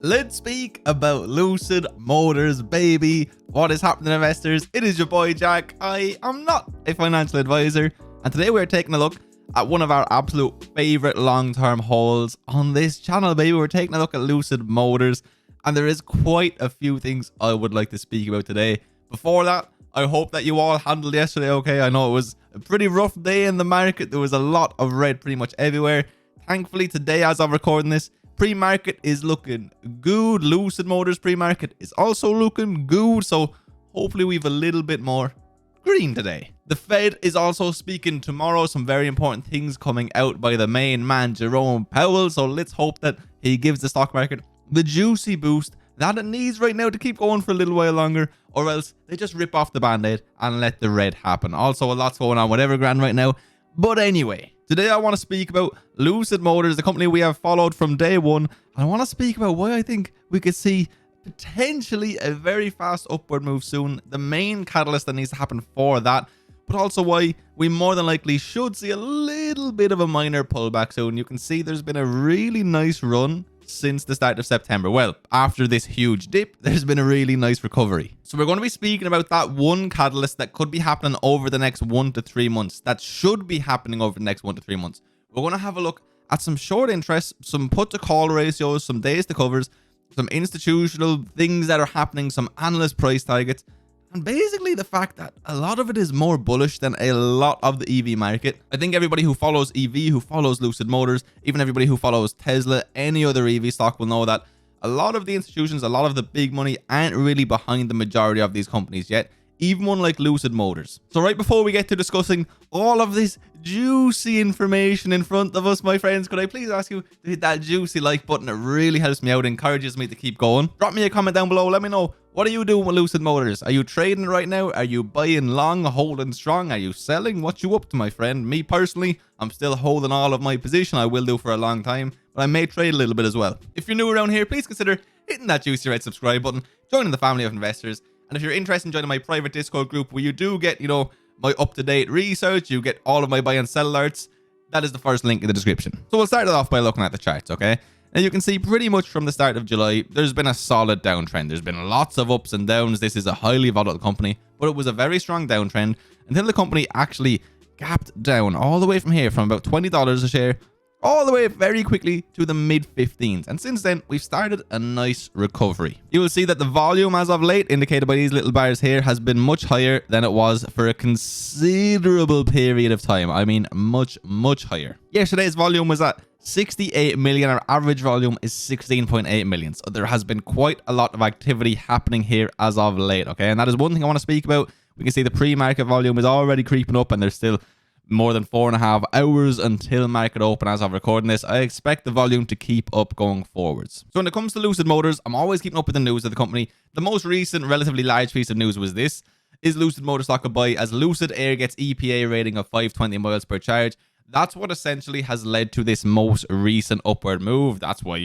Let's speak about Lucid Motors, baby. What is happening, investors? It is your boy Jack. I am not a financial advisor, and today we're taking a look at one of our absolute favorite long-term holds on this channel, baby. We're taking a look at Lucid Motors, and there is quite a few things I would like to speak about today. Before that, I hope that you all handled yesterday okay. I know it was a pretty rough day in the market. There was a lot of red pretty much everywhere. Thankfully, today, as I'm recording this, pre-market is looking good. Lucid Motors pre-market is also looking good. So hopefully we have a little bit more green today. The Fed is also speaking tomorrow. Some very important things coming out by the main man, Jerome Powell. So let's hope that he gives the stock market the juicy boost that it needs right now to keep going for a little while longer, or else they just rip off the band-aid and let the red happen. Also, a lot's going on with Evergrande right now. But anyway, today I want to speak about Lucid Motors, the company we have followed from day one. And I want to speak about why I think we could see potentially a very fast upward move soon. The main catalyst that needs to happen for that, but also why we more than likely should see a little bit of a minor pullback soon. You can see there's been a really nice run since the start of September. Well, after this huge dip, there's been a really nice recovery. So we're going to be speaking about that one catalyst that could be happening over the next 1 to 3 months. That should be happening over the next 1 to 3 months. We're going to have a look at some short interest, some put to call ratios, some days to covers, some institutional things that are happening, some analyst price targets, and basically the fact that a lot of it is more bullish than a lot of the EV market. I think everybody who follows EV, who follows Lucid Motors, even everybody who follows Tesla, any other EV stock will know that a lot of the institutions, a lot of the big money aren't really behind the majority of these companies yet, even one like Lucid Motors. So right before we get to discussing all of this juicy information in front of us, my friends, could I please ask you to hit that juicy like button? It really helps me out, encourages me to keep going. Drop me a comment down below. Let me know, what are you doing with Lucid Motors? Are you trading right now? Are you buying long, holding strong? Are you selling? What you up to, my friend? Me personally, I'm still holding all of my position. I will do for a long time, but I may trade a little bit as well. If you're new around here, please consider hitting that juicy red subscribe button, joining the family of investors. And if you're interested in joining my private Discord group where you do get, my up-to-date research, you get all of my buy and sell alerts, that is the first link in the description. So we'll start it off by looking at the charts, okay? And you can see pretty much from the start of July, there's been a solid downtrend. There's been lots of ups and downs. This is a highly volatile company, but it was a very strong downtrend until the company actually gapped down all the way from here, from about $20 a share, all the way very quickly to the mid 15s. And since then, we've started a nice recovery. You will see that the volume as of late, indicated by these little bars here, has been much higher than it was for a considerable period of time. I mean, much higher. Yesterday's volume was at 68 million. Our average volume is 16.8 million. So there has been quite a lot of activity happening here as of late, okay? And that is one thing I want to speak about. We can see the pre-market volume is already creeping up, and there's still more than 4.5 hours until market open as of recording this. I expect the volume to keep up going forwards. So when it comes to Lucid Motors, I'm always keeping up with the news of the company. The most recent relatively large piece of news was this: is Lucid Motors stock a buy as Lucid Air gets EPA rating of 520 miles per charge. That's what essentially has led to this most recent upward move. That's why,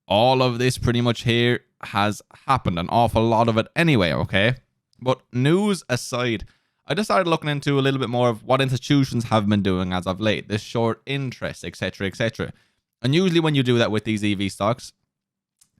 all of this pretty much here has happened, an awful lot of it anyway, okay? But news aside, I just started looking into a little bit more of what institutions have been doing as of late, the short interest, etc., etc. And usually when you do that with these EV stocks,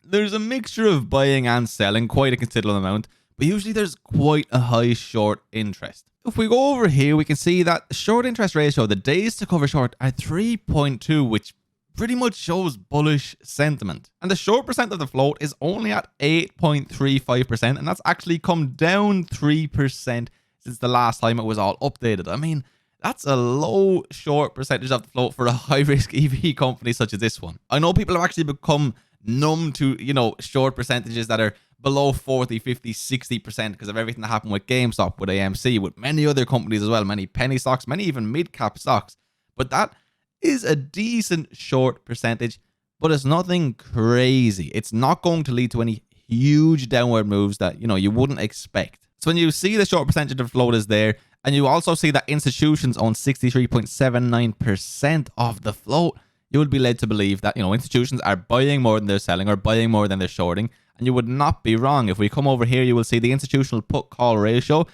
there's a mixture of buying and selling, quite a considerable amount, but usually there's quite a high short interest. If we go over here, we can see that the short interest ratio, the days to cover short, are 3.2, which pretty much shows bullish sentiment. And the short percent of the float is only at 8.35%, and that's actually come down 3% since the last time it was all updated. I mean, that's a low short percentage of the float for a high-risk EV company such as this one. I know people have actually become numb to, short percentages that are below 40, 50, 60% because of everything that happened with GameStop, with AMC, with many other companies as well, many penny stocks, many even mid-cap stocks. But that is a decent short percentage, but it's nothing crazy. It's not going to lead to any huge downward moves that, you wouldn't expect. So when you see the short percentage of float is there, and you also see that institutions own 63.79% of the float, you would be led to believe that, institutions are buying more than they're selling or buying more than they're shorting. And you would not be wrong. If we come over here, you will see the institutional put call ratio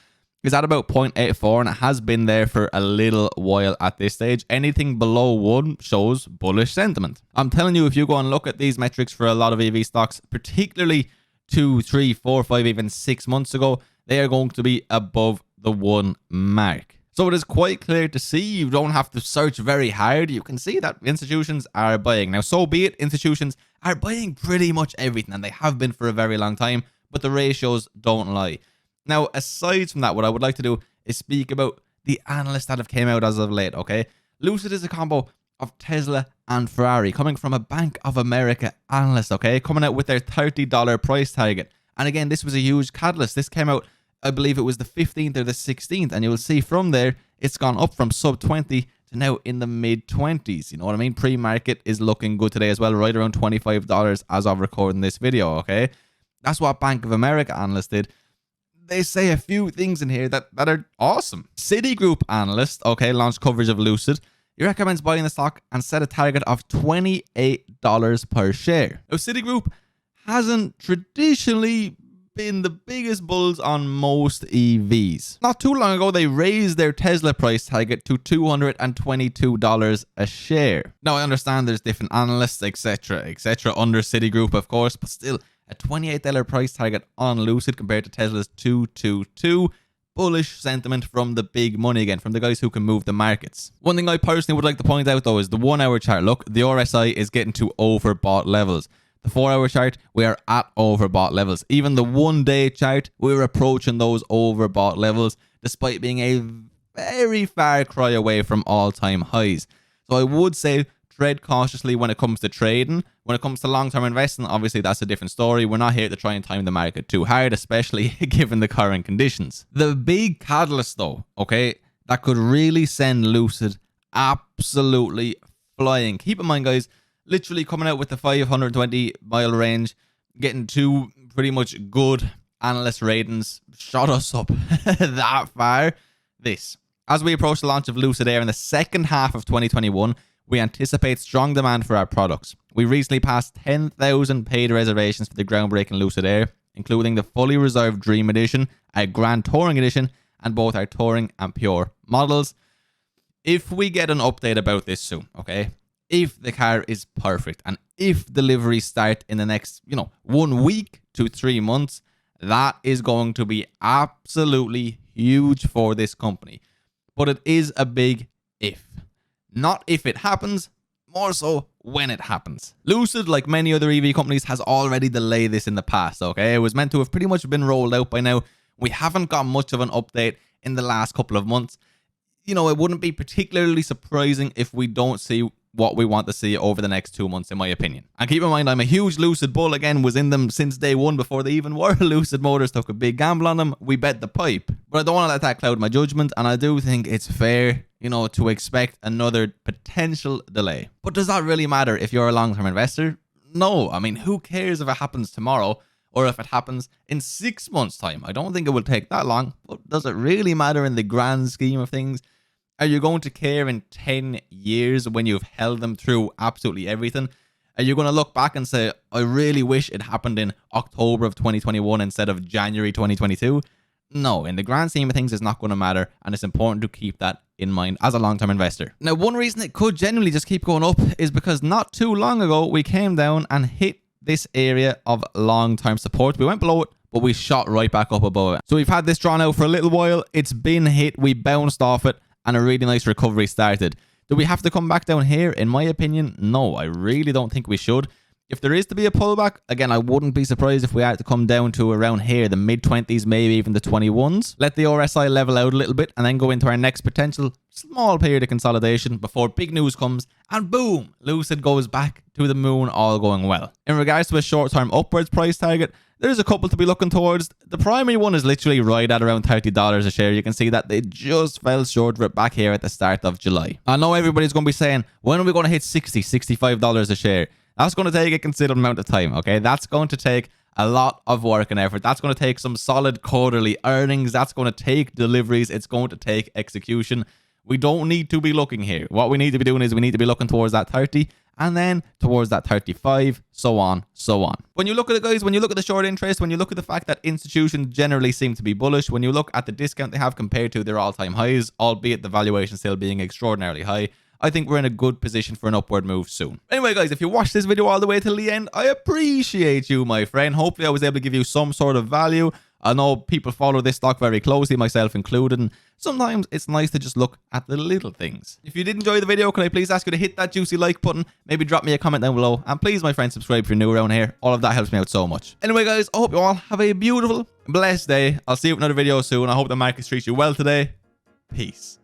is at about 0.84, and it has been there for a little while at this stage. Anything below 1 shows bullish sentiment. I'm telling you, if you go and look at these metrics for a lot of EV stocks, particularly 2, 3, 4, 5, even 6 months ago, they are going to be above the 1 mark. So it is quite clear to see. You don't have to search very hard. You can see that institutions are buying. Now, so be it, institutions are buying pretty much everything, and they have been for a very long time, but the ratios don't lie. Now, aside from that, what I would like to do is speak about the analysts that have came out as of late, okay? Lucid is a combo of Tesla and Ferrari, coming from a Bank of America analyst, okay? Coming out with their $30 price target. And again, this was a huge catalyst. This came out, I believe it was the 15th or the 16th, and you will see from there, it's gone up from sub 20 to now in the mid 20s. You know what I mean? Pre-market is looking good today as well, right around $25 as of recording this video, okay? That's what Bank of America analyst did. They say a few things in here that are awesome. Citigroup analyst, okay, launched coverage of Lucid. He recommends buying the stock and set a target of $28 per share. Now, Citigroup hasn't traditionally been the biggest bulls on most EVs. Not too long ago, they raised their Tesla price target to $222 a share. Now, I understand there's different analysts, etc., under Citigroup, of course, but still, a $28 price target on Lucid compared to Tesla's $222. Bullish sentiment from the big money again, from the guys who can move the markets. One thing I personally would like to point out, though, is the 1 hour chart. Look, the RSI is getting to overbought levels. The 4 hour chart, we are at overbought levels. Even the 1 day chart, we're approaching those overbought levels, despite being a very far cry away from all-time highs. So I would say tread cautiously when it comes to trading. When it comes to long-term investing, obviously that's a different story. We're not here to try and time the market too hard, especially given the current conditions. The big catalyst, though, okay, that could really send Lucid absolutely flying. Keep in mind, guys, literally coming out with the 520-mile range, getting 2 pretty much good analyst ratings, shot us up that far. As we approach the launch of Lucid Air in the second half of 2021, we anticipate strong demand for our products. We recently passed 10,000 paid reservations for the groundbreaking Lucid Air, including the fully reserved Dream Edition, our Grand Touring Edition, and both our Touring and Pure models. If we get an update about this soon, okay? If the car is perfect and if deliveries start in the next, 1 week to 3 months, that is going to be absolutely huge for this company. But it is a big if. Not if it happens, more so when it happens. Lucid, like many other EV companies, has already delayed this in the past, okay? It was meant to have pretty much been rolled out by now. We haven't got much of an update in the last couple of months. It wouldn't be particularly surprising if we don't see what we want to see over the next 2 months, in my opinion. And keep in mind, I'm a huge Lucid bull. Again, was in them since day one before they even were Lucid Motors. Took a big gamble on them. We bet the pipe. But I don't want to let that cloud my judgment, and I do think it's fair, to expect another potential delay. But does that really matter if you're a long-term investor? No. I mean, who cares if it happens tomorrow or if it happens in 6 months' time? I don't think it will take that long, but does it really matter in the grand scheme of things? Are you going to care in 10 years when you've held them through absolutely everything? Are you going to look back and say, I really wish it happened in October of 2021 instead of January 2022? No, in the grand scheme of things, it's not going to matter, and it's important to keep that in mind as a long-term investor. Now, one reason it could genuinely just keep going up is because not too long ago, we came down and hit this area of long-term support. We went below it, but we shot right back up above it. So we've had this drawn out for a little while. It's been hit. We bounced off it, and a really nice recovery started. Do we have to come back down here? In my opinion, no. I really don't think we should. If there is to be a pullback, again, I wouldn't be surprised if we had to come down to around here, the mid-20s, maybe even the 21s. Let the RSI level out a little bit and then go into our next potential small period of consolidation before big news comes and boom, Lucid goes back to the moon, all going well. In regards to a short-term upwards price target, there's a couple to be looking towards. The primary one is literally right at around $30 a share. You can see that they just fell short of it back here at the start of July. I know everybody's going to be saying, when are we going to hit $60, $65 a share? That's going to take a considerable amount of time, okay? That's going to take a lot of work and effort. That's going to take some solid quarterly earnings. That's going to take deliveries. It's going to take execution. We don't need to be looking here. What we need to be doing is we need to be looking towards that 30 and then towards that 35, so on, so on. When you look at it, guys, when you look at the short interest, when you look at the fact that institutions generally seem to be bullish, when you look at the discount they have compared to their all-time highs, albeit the valuation still being extraordinarily high, I think we're in a good position for an upward move soon. Anyway, guys, if you watched this video all the way till the end, I appreciate you, my friend. Hopefully, I was able to give you some sort of value. I know people follow this stock very closely, myself included, and sometimes it's nice to just look at the little things. If you did enjoy the video, can I please ask you to hit that juicy like button, maybe drop me a comment down below, and please, my friend, subscribe if you're new around here. All of that helps me out so much. Anyway, guys, I hope you all have a beautiful, blessed day. I'll see you with another video soon. I hope the market treats you well today. Peace.